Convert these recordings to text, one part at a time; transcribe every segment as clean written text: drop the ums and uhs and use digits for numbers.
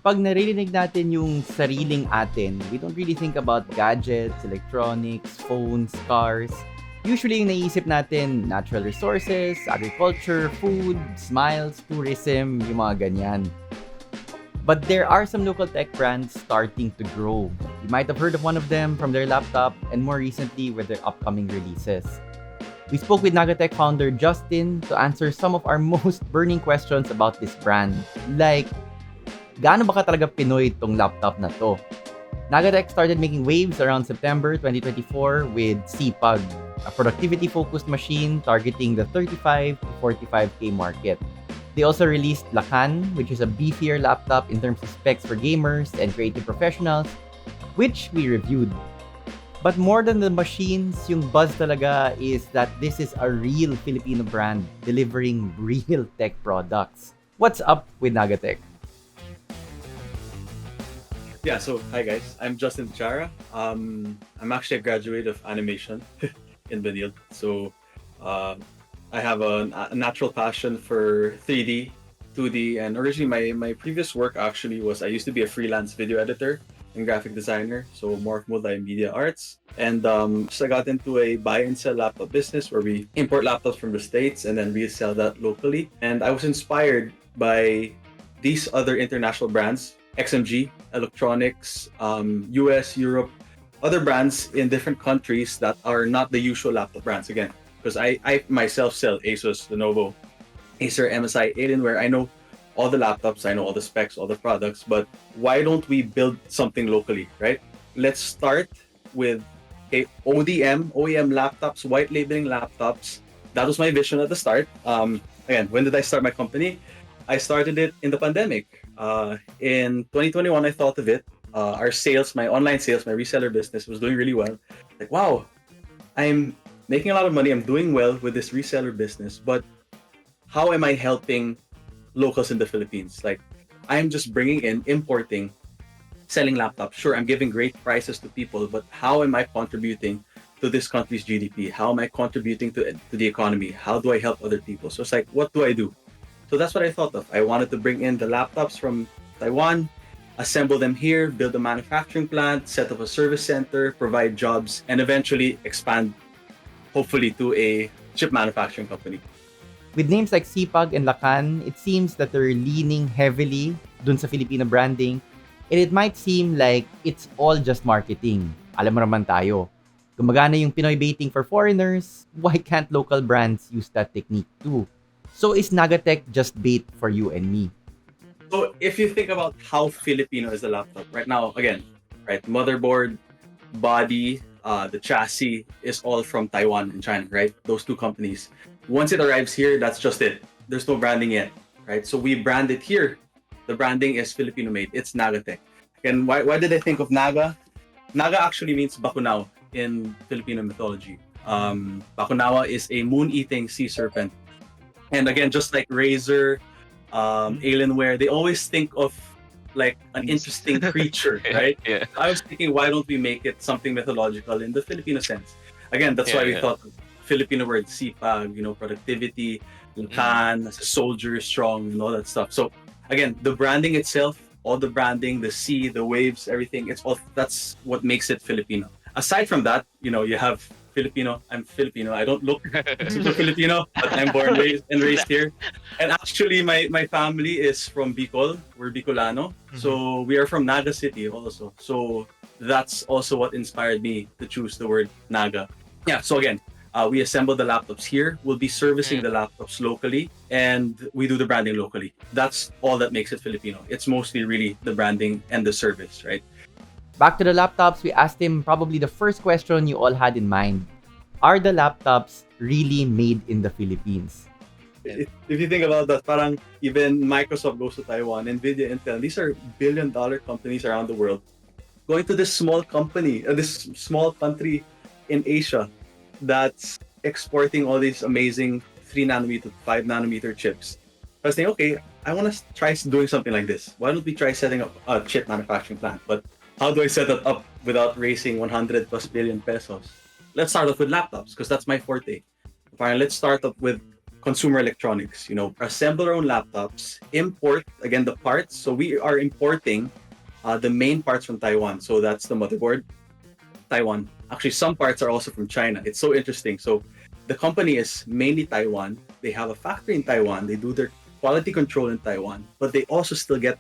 pag naririnig natin yung sariling atin, we don't really think about gadgets, electronics, phones, cars. Usually yung naisip natin, natural resources, agriculture, food, smiles, tourism, yung mga ganyan. But there are some local tech brands starting to grow. You might have heard of one of them from their laptop and more recently with their upcoming releases. We spoke with Nagatech founder Justin to answer some of our most burning questions about this brand. Like, gaano ba ka talaga Pinoy tong laptop na to? Nagatech started making waves around September 2024 with CPUG, a productivity-focused machine targeting the 35 to 45K market. They also released Lakan, which is a beefier laptop in terms of specs for gamers and creative professionals, which we reviewed. But more than the machines, yung buzz talaga is that this is a real Filipino brand delivering real tech products. What's up with Nagatech? Yeah, so hi guys, I'm Justin Chara. I'm actually a graduate of animation in Benil. So I have a natural passion for 3D, 2D, and originally my previous work actually was I used to be a freelance video editor and graphic designer, so more of multimedia arts. And so I got into a buy and sell laptop business where we import laptops from the States and then resell that locally. And I was inspired by these other international brands, XMG, Electronics, US, Europe, other brands in different countries that are not the usual laptop brands again. Because I myself sell Asus, Lenovo, Acer, MSI, Alienware. I know all the laptops, I know all the specs, all the products, but why don't we build something locally, right? Let's start with OEM laptops, white labeling laptops. That was my vision at the start. Again, when did I start my company? I started it in the pandemic. In 2021, I thought of it. Our sales, my online sales, my reseller business was doing really well. Like, wow, I'm making a lot of money. I'm doing well with this reseller business, but how am I helping locals in the Philippines? Like, I'm just bringing in, importing, selling laptops. Sure, I'm giving great prices to people, but how am I contributing to this country's GDP? How am I contributing to the economy? How do I help other people? So it's like, what do I do? So that's what I thought of. I wanted to bring in the laptops from Taiwan, assemble them here, build a manufacturing plant, set up a service center, provide jobs, and eventually expand, hopefully, to a chip manufacturing company. With names like Sipag and Lakan, it seems that they're leaning heavily dun sa Filipino branding, and it might seem like it's all just marketing. Alam mo naman tayo. Gumagana yung Pinoy baiting for foreigners, why can't local brands use that technique too? So is Nagatech just bait for you and me? So if you think about how Filipino is the laptop right now, again, right, motherboard, body, the chassis is all from Taiwan and China, right? Those two companies. Once it arrives here, that's just it. There's no branding yet, right? So we brand it here. The branding is Filipino made. It's Nagatech. And why did I think of Naga? Naga actually means bakunao in Filipino mythology. Bakunawa is a moon-eating sea serpent. And again, just like Razer, Alienware, they always think of like an interesting creature, right? Yeah. I was thinking, why don't we make it something mythological in the Filipino sense? Again, that's why we Yeah. thought of Filipino word sipag, productivity, Lakan, as a soldier, strong, and all that stuff. So again, the branding itself, all the branding, the sea, the waves, everything, it's all that's what makes it Filipino. Aside from that, you have Filipino. I'm Filipino. I don't look super Filipino, but I'm born and raised here. And actually, my family is from Bicol. We're Bicolano. So we are from Naga City also. So that's also what inspired me to choose the word Naga. Yeah, so again, we assemble the laptops here. We'll be servicing the laptops locally, and we do the branding locally. That's all that makes it Filipino. It's mostly really the branding and the service, right? Back to the laptops, we asked him probably the first question you all had in mind. Are the laptops really made in the Philippines? If you think about that, parang even Microsoft goes to Taiwan, Nvidia, Intel, these are billion-dollar companies around the world. Going to this small company, this small country in Asia that's exporting all these amazing 3 nanometer, 5 nanometer chips. I was thinking, okay, I want to try doing something like this. Why don't we try setting up a chip manufacturing plant? But how do I set it up without raising 100 plus billion pesos? Let's start off with laptops because that's my forte. Fine, let's start up with consumer electronics. Assemble our own laptops, import again the parts. So we are importing the main parts from Taiwan. So that's the motherboard, Taiwan. Actually, some parts are also from China. It's so interesting. So the company is mainly Taiwan. They have a factory in Taiwan. They do their quality control in Taiwan, but they also still get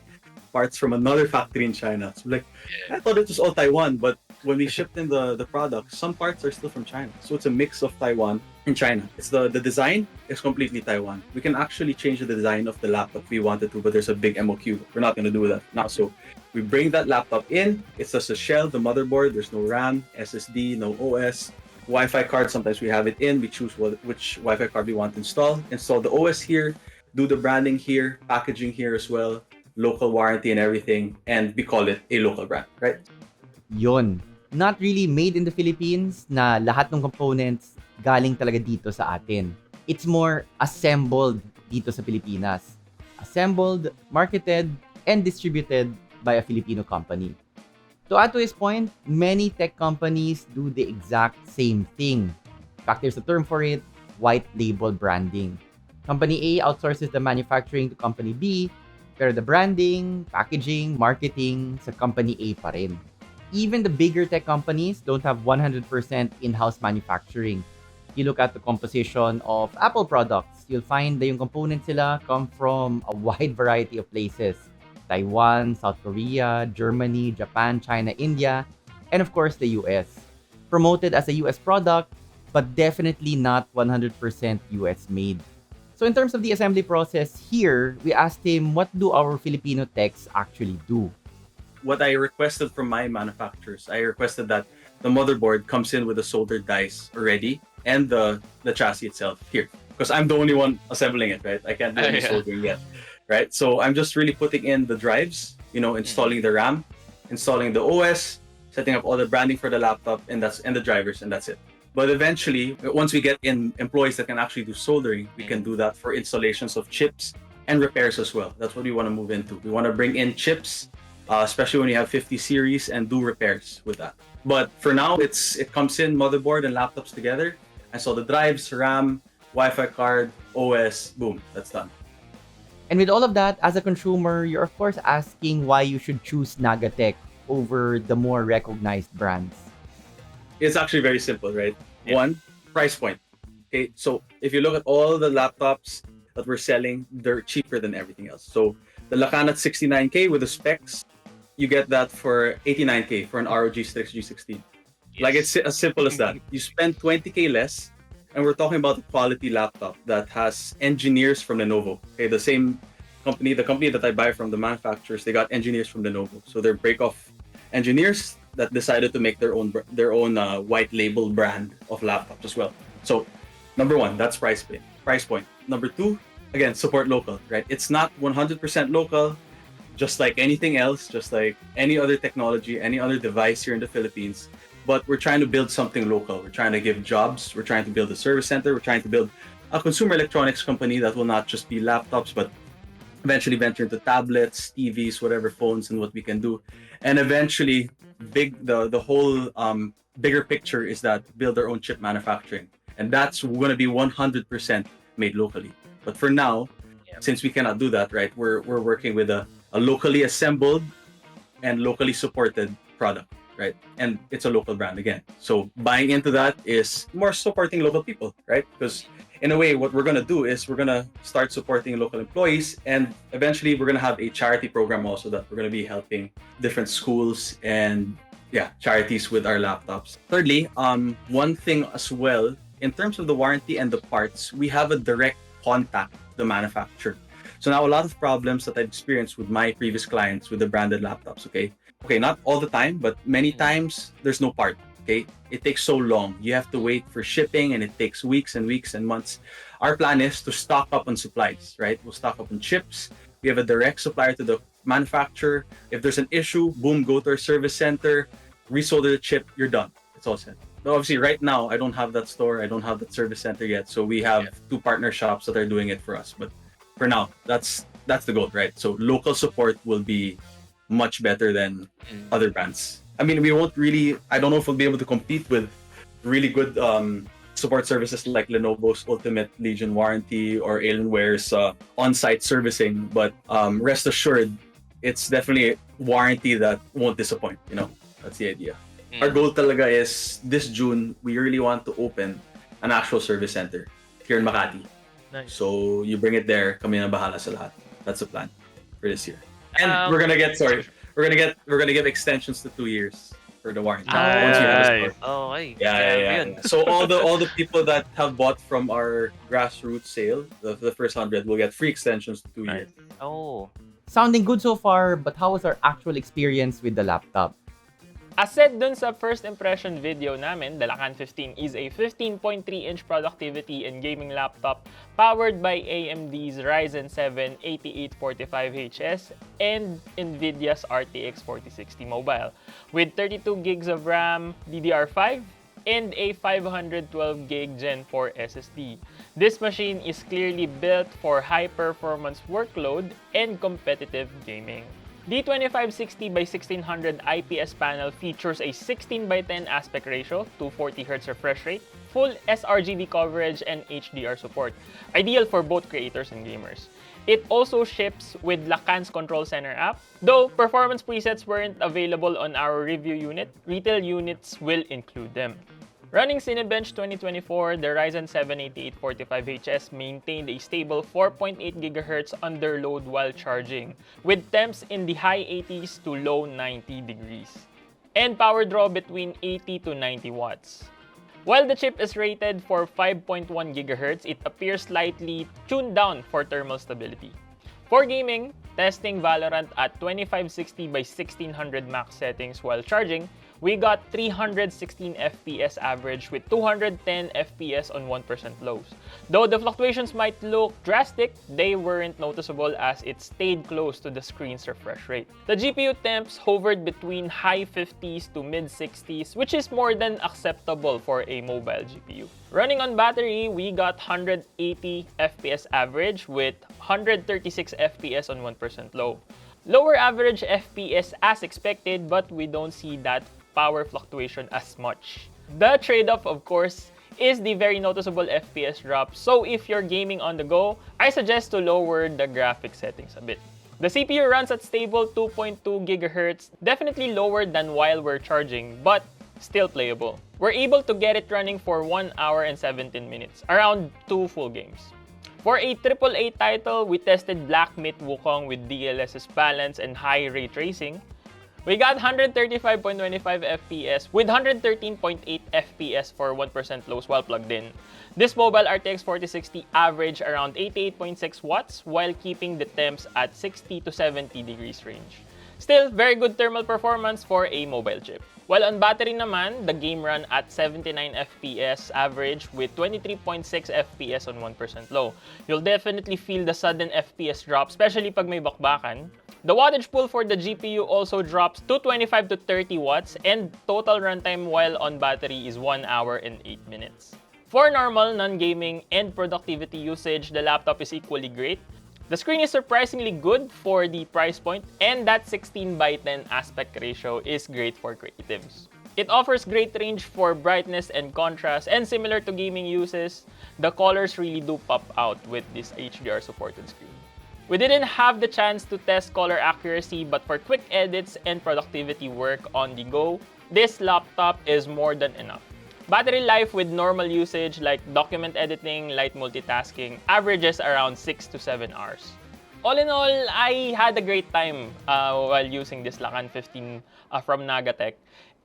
parts from another factory in China. So like, I thought it was all Taiwan, but when we shipped in the products, some parts are still from China. So it's a mix of Taiwan and China. It's the design is completely Taiwan. We can actually change the design of the laptop if we wanted to, but there's a big MOQ. We're not going to do that now. So we bring that laptop in. It's just a shell, the motherboard. There's no RAM, SSD, no OS. Wi-Fi card. Sometimes we have it in. We choose which Wi-Fi card we want to install. Install the OS here. Do the branding here, packaging here as well, local warranty and everything, and we call it a local brand, right? Yon. Not really made in the Philippines na lahat ng components galing talaga dito sa atin. It's more assembled dito sa Pilipinas. Assembled, marketed, and distributed by a Filipino company. To add to his point, many tech companies do the exact same thing. In fact, there's a term for it, white label branding. Company A outsources the manufacturing to Company B, pero the branding, packaging, marketing sa Company A pa rin. Even the bigger tech companies don't have 100% in-house manufacturing. You look at the composition of Apple products, you'll find that yung components sila come from a wide variety of places. Taiwan, South Korea, Germany, Japan, China, India, and of course the US. Promoted as a US product, but definitely not 100% US made. So in terms of the assembly process here, we asked him, what do our Filipino techs actually do? What I requested from my manufacturers, I requested that the motherboard comes in with the soldered dies already and the chassis itself here. Because I'm the only one assembling it, right? I can't do any soldering yet, right? So I'm just really putting in the drives, installing the RAM, installing the OS, setting up all the branding for the laptop, and the drivers, and that's it. But eventually, once we get in employees that can actually do soldering, we can do that for installations of chips and repairs as well. That's what we want to move into. We want to bring in chips, especially when you have 50 series, and do repairs with that. But for now, it comes in motherboard and laptops together. And so the drives, RAM, Wi-Fi card, OS, boom, that's done. And with all of that, as a consumer, you're of course asking why you should choose Nagatech over the more recognized brands. It's actually very simple, right? One, price point. Okay, so if you look at all the laptops that we're selling, they're cheaper than everything else. So the Lakan at 69K with the specs, you get that for 89K for an ROG Strix G16. Like, it's as simple as that. You spend 20K less, and we're talking about a quality laptop that has engineers from Lenovo. Okay, the same company, the company that I buy from, the manufacturers, they got engineers from Lenovo. So they're break-off engineers that decided to make their own white label brand of laptops as well. So number one, that's price point. Number two, again, support local, right? It's not 100% local, just like anything else, just like any other technology, any other device here in the Philippines. But we're trying to build something local. We're trying to give jobs. We're trying to build a service center. We're trying to build a consumer electronics company that will not just be laptops, but eventually venture into tablets, TVs, whatever, phones, and what we can do. And eventually, the whole bigger picture is that build our own chip manufacturing. And that's going to be 100% made locally. But for now, since we cannot do that, right, we're working with a locally assembled and locally supported product, right? And it's a local brand again. So buying into that is more supporting local people, right? Because in a way, what we're going to do is we're going to start supporting local employees, and eventually we're going to have a charity program also that we're going to be helping different schools and charities with our laptops. Thirdly, one thing as well, in terms of the warranty and the parts, we have a direct contact with the manufacturer. So now a lot of problems that I've experienced with my previous clients with the branded laptops, okay, not all the time, but many times there's no part. Okay, it takes so long. You have to wait for shipping, and it takes weeks and weeks and months. Our plan is to stock up on supplies, right? We'll stock up on chips. We have a direct supplier to the manufacturer. If there's an issue, boom, go to our service center, resolder the chip, you're done. It's all set. But obviously, right now, I don't have that store. I don't have that service center yet. So we have two partner shops that are doing it for us. But for now, that's the goal, right? So local support will be much better than other brands. I mean, we won't really, I don't know if we'll be able to compete with really good support services like Lenovo's Ultimate Legion warranty or Alienware's on-site servicing. But rest assured, it's definitely a warranty that won't disappoint. That's the idea. Our goal talaga is this June, we really want to open an actual service center here in Makati. Nice. So you bring it there, kami na bahala sa lahat. That's the plan for this year. And Um, we're gonna give extensions to 2 years for the warranty once we have a store. Okay. Yeah, Grabe yeah, yun. yeah. So all the people that have bought from our grassroots sale, the first 100 will get free extensions to 2 years. Oh. Sounding good so far, but how was our actual experience with the laptop? As said dun sa first impression video namin, the Lakan 15 is a 15.3-inch productivity and gaming laptop powered by AMD's Ryzen 7 8845HS and NVIDIA's RTX 4060 Mobile with 32 gigs of RAM, DDR5, and a 512GB Gen 4 SSD. This machine is clearly built for high-performance workload and competitive gaming. The 2560 by 1600 IPS panel features a 16 by 10 aspect ratio, 240Hz refresh rate, full sRGB coverage, and HDR support, ideal for both creators and gamers. It also ships with Lakan's Control Center app. Though performance presets weren't available on our review unit, retail units will include them. Running Cinebench 2024, the Ryzen 7 8845HS maintained a stable 4.8 GHz under load while charging, with temps in the high 80s to low 90 degrees, and power draw between 80 to 90 watts. While the chip is rated for 5.1 GHz, it appears slightly tuned down for thermal stability. For gaming, testing Valorant at 2560 by 1600 max settings while charging, we got 316 FPS average with 210 FPS on 1% lows. Though the fluctuations might look drastic, they weren't noticeable as it stayed close to the screen's refresh rate. The GPU temps hovered between high 50s to mid 60s, which is more than acceptable for a mobile GPU. Running on battery, we got 180 FPS average with 136 FPS on 1% low. Lower average FPS as expected, but we don't see that power fluctuation as much. The trade-off, of course, is the very noticeable FPS drop, so if you're gaming on the go, I suggest to lower the graphics settings a bit. The CPU runs at stable 2.2 GHz, definitely lower than while we're charging, but still playable. We're able to get it running for 1 hour and 17 minutes, around 2 full games. For a AAA title, we tested Black Myth Wukong with DLSS balance and high ray tracing. We got 135.25 FPS with 113.8 FPS for 1% lows while plugged in. This mobile RTX 4060 averaged around 88.6 watts while keeping the temps at 60 to 70 degrees range. Still, very good thermal performance for a mobile chip. While on battery naman, the game ran at 79 FPS average with 23.6 FPS on 1% low. You'll definitely feel the sudden FPS drop, especially pag may bakbakan. The wattage pool for the GPU also drops to 25 to 30 watts and total runtime while on battery is 1 hour and 8 minutes. For normal, non-gaming, and productivity usage, the laptop is equally great. The screen is surprisingly good for the price point, and that 16 by 10 aspect ratio is great for creatives. It offers great range for brightness and contrast, and similar to gaming uses, the colors really do pop out with this HDR supported screen. We didn't have the chance to test color accuracy, but for quick edits and productivity work on the go, this laptop is more than enough. Battery life with normal usage like document editing, light multitasking, averages around 6 to 7 hours. All in all, I had a great time while using this Lakan 15 from Nagatech.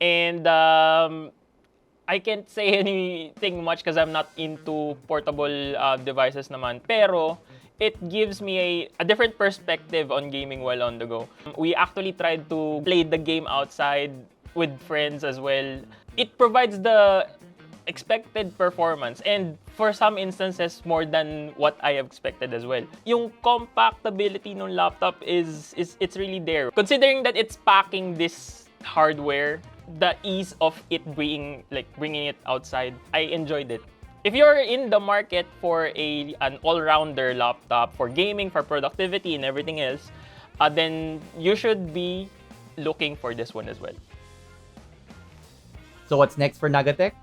And I can't say anything much because I'm not into portable devices naman. Pero it gives me a different perspective on gaming while on the go. We actually tried to play the game outside with friends as well. It provides the expected performance and for some instances more than what I have expected as well. Yung compactability ng laptop it's really there. Considering that it's packing this hardware, the ease of it bringing it outside, I enjoyed it. If you're in the market for an all-rounder laptop for gaming, for productivity, and everything else, then you should be looking for this one as well. So what's next for Nagatech?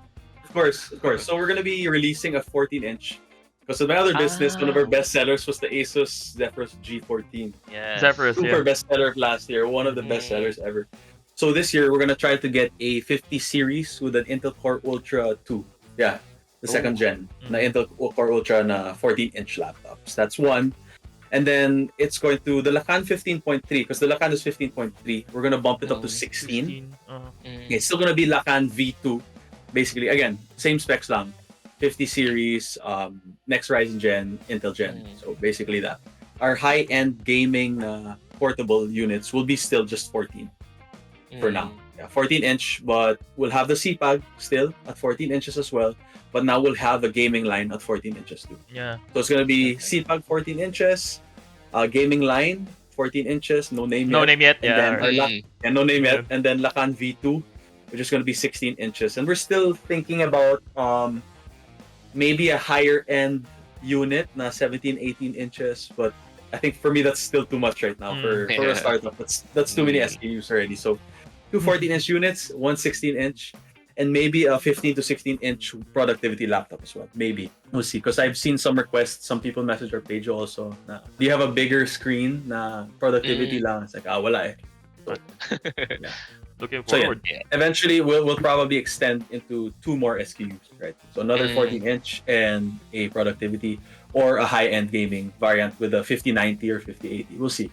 of course. So we're gonna be releasing a 14-inch. Because in my other business, one of our best sellers was the Asus Zephyrus G14. Yes. Zephyrus, Super yeah. bestseller of last year, one of the best sellers ever. So this year we're gonna try to get a 50 series with an Intel Core Ultra 2. Yeah, the second gen. Na Intel Core Ultra na 14-inch laptops. That's one. And then it's going to the Lakan 15.3 because the Lakan is 15.3. We're gonna bump it up to 16. It's still gonna be Lakan V2. Basically, again, same specs lang. 50 series, next Ryzen Gen, Intel Gen. So basically that. Our high-end gaming portable units will be still just 14 for now. Yeah, 14-inch, but we'll have the CPAG still at 14 inches as well. But now we'll have a gaming line at 14 inches too. Yeah. So it's gonna be CPAG 14 inches, gaming line 14 inches, no name yet. No name yet, And yeah. then our no name Yeah. yet. And then Lakan V2, which is gonna be 16 inches. And we're still thinking about maybe a higher end unit na 17, 18 inches, but I think for me that's still too much right now for a startup. That's too many SKUs already. So two 14-inch units, one 16-inch, and maybe a 15 to 16-inch productivity laptop as well. Maybe. We'll see. Because I've seen some requests, some people message our page also na, do you have a bigger screen na productivity lang? It's like, wala eh. So, yeah. Looking So, forward. yeah. Eventually, we'll probably extend into two more SKUs, right? So another 14-inch and a productivity or a high-end gaming variant with a 5090 or 5080. We'll see.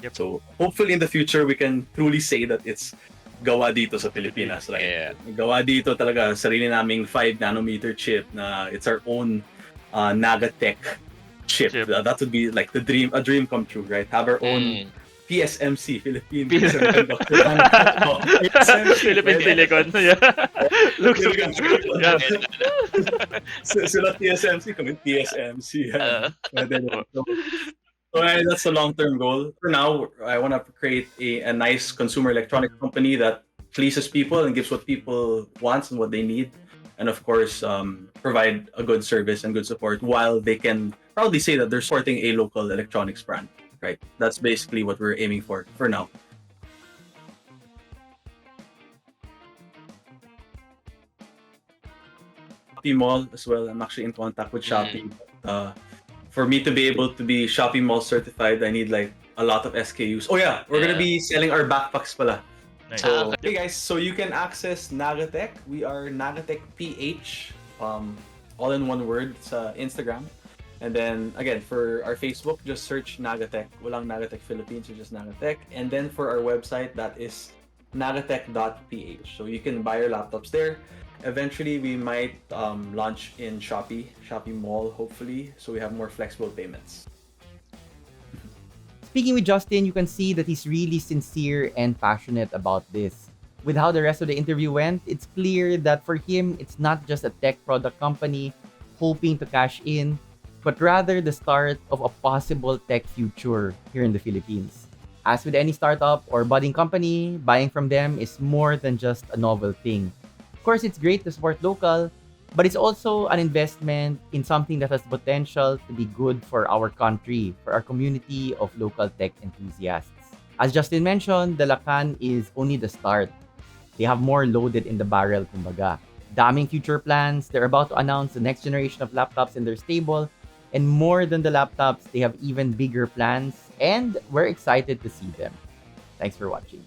Yep. So hopefully in the future, we can truly say that it's gawa dito sa Pilipinas, right? Yeah. Gawa dito talaga, sarili naming 5 nanometer chip na it's our own Nagatech chip. That would be like a dream come true, right? Have our own PSMC, Philippine Semiconductor. Philippine Silicon. Yeah. Looks so good. Yeah. Sila TSMC, kami TSMC. So that's the long-term goal. For now, I want to create a nice consumer electronic company that pleases people and gives what people want and what they need. And of course, provide a good service and good support while they can proudly say that they're supporting a local electronics brand. Right. That's basically what we're aiming for now. Shopee Mall as well. I'm actually in contact with Shopee. For me to be able to be Shopee Mall certified, I need like a lot of SKUs. Oh yeah, we're gonna be selling our backpacks pala. Nice. So hey guys, so you can access Nagatech. We are Nagatech PH, all in one word. It's Instagram. And then again, for our Facebook, just search Nagatech. Walang Nagatech Philippine, so just Nagatech. And then for our website, that is nagatech.ph. So you can buy your laptops there. Eventually, we might launch in Shopee Mall, hopefully, so we have more flexible payments. Speaking with Justin, you can see that he's really sincere and passionate about this. With how the rest of the interview went, it's clear that for him, it's not just a tech product company hoping to cash in, but rather the start of a possible tech future here in the Philippines. As with any startup or budding company, buying from them is more than just a novel thing. Of course, it's great to support local, but it's also an investment in something that has potential to be good for our country, for our community of local tech enthusiasts. As Justin mentioned, the Lakan is only the start. They have more loaded in the barrel, kumbaga. Daming future plans. They're about to announce the next generation of laptops in their stable. And more than the laptops, they have even bigger plans, and we're excited to see them. Thanks for watching.